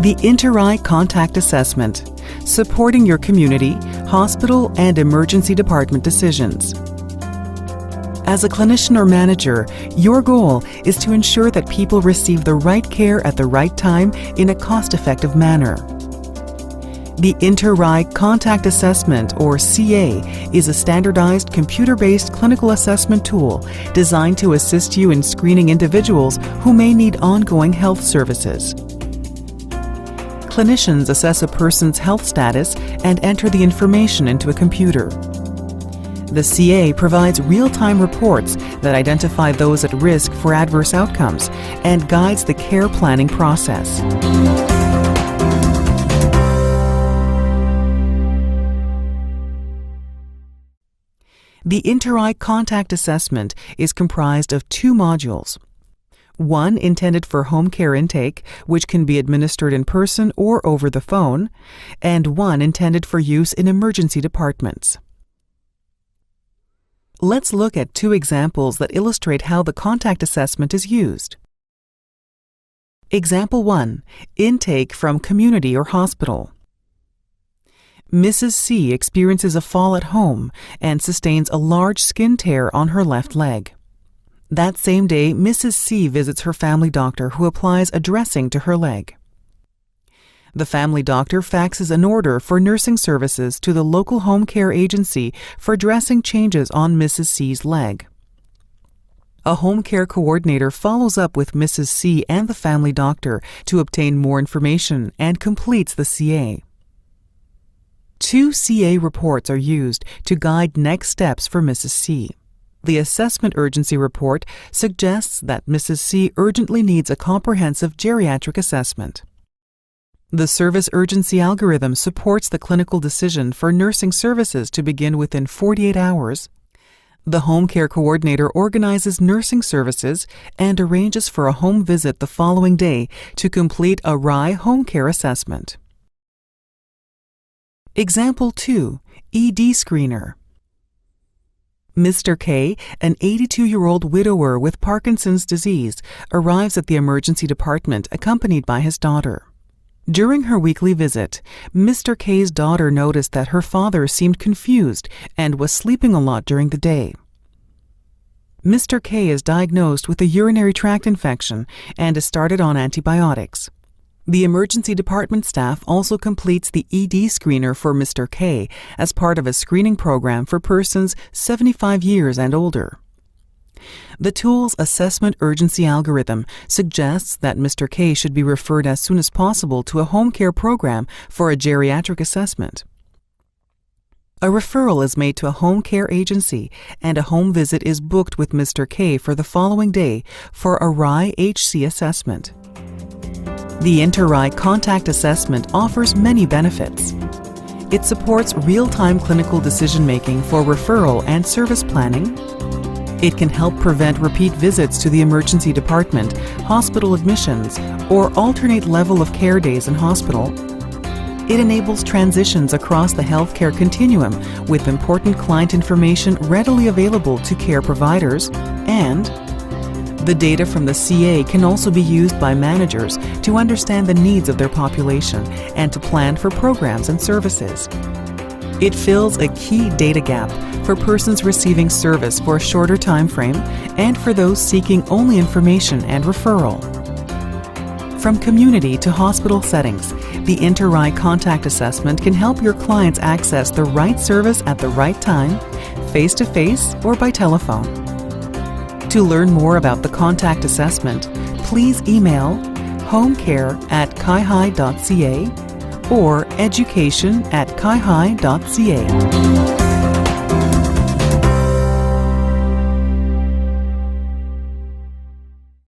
The interRAI Contact Assessment, supporting your community, hospital, and emergency department decisions. As a clinician or manager, your goal is to ensure that people receive the right care at the right time in a cost-effective manner. The interRAI Contact Assessment, or CA, is a standardized computer-based clinical assessment tool designed to assist you in screening individuals who may need ongoing health services. Clinicians assess a person's health status and enter the information into a computer. The CA provides real-time reports that identify those at risk for adverse outcomes and guides the care planning process. The interRAI Contact Assessment is comprised of 2 modules. One intended for home care intake, which can be administered in person or over the phone, and one intended for use in emergency departments. Let's look at 2 examples that illustrate how the contact assessment is used. Example 1. Intake from community or hospital. Mrs. C experiences a fall at home and sustains a large skin tear on her left leg. That same day, Mrs. C visits her family doctor, who applies a dressing to her leg. The family doctor faxes an order for nursing services to the local home care agency for dressing changes on Mrs. C's leg. A home care coordinator follows up with Mrs. C and the family doctor to obtain more information and completes the CA. 2 CA reports are used to guide next steps for Mrs. C. The Assessment Urgency Report suggests that Mrs. C urgently needs a comprehensive geriatric assessment. The Service Urgency Algorithm supports the clinical decision for nursing services to begin within 48 hours. The Home Care Coordinator organizes nursing services and arranges for a home visit the following day to complete a RAI home care assessment. Example 2. ED Screener. Mr. K, an 82-year-old widower with Parkinson's disease, arrives at the emergency department accompanied by his daughter. During her weekly visit, Mr. K's daughter noticed that her father seemed confused and was sleeping a lot during the day. Mr. K is diagnosed with a urinary tract infection and is started on antibiotics. The emergency department staff also completes the ED screener for Mr. K as part of a screening program for persons 75 years and older. The tool's assessment urgency algorithm suggests that Mr. K should be referred as soon as possible to a home care program for a geriatric assessment. A referral is made to a home care agency, and a home visit is booked with Mr. K for the following day for a RAI HC assessment. The interRAI Contact Assessment offers many benefits. It supports real-time clinical decision-making for referral and service planning. It can help prevent repeat visits to the emergency department, hospital admissions, or alternate level of care days in hospital. It enables transitions across the healthcare continuum with important client information readily available to care providers, and the data from the CA can also be used by managers to understand the needs of their population and to plan for programs and services. It fills a key data gap for persons receiving service for a shorter time frame and for those seeking only information and referral. From community to hospital settings, the interRAI Contact Assessment can help your clients access the right service at the right time, face-to-face or by telephone. To learn more about the contact assessment, please email homecare@kaihai.ca or education@kaihai.ca.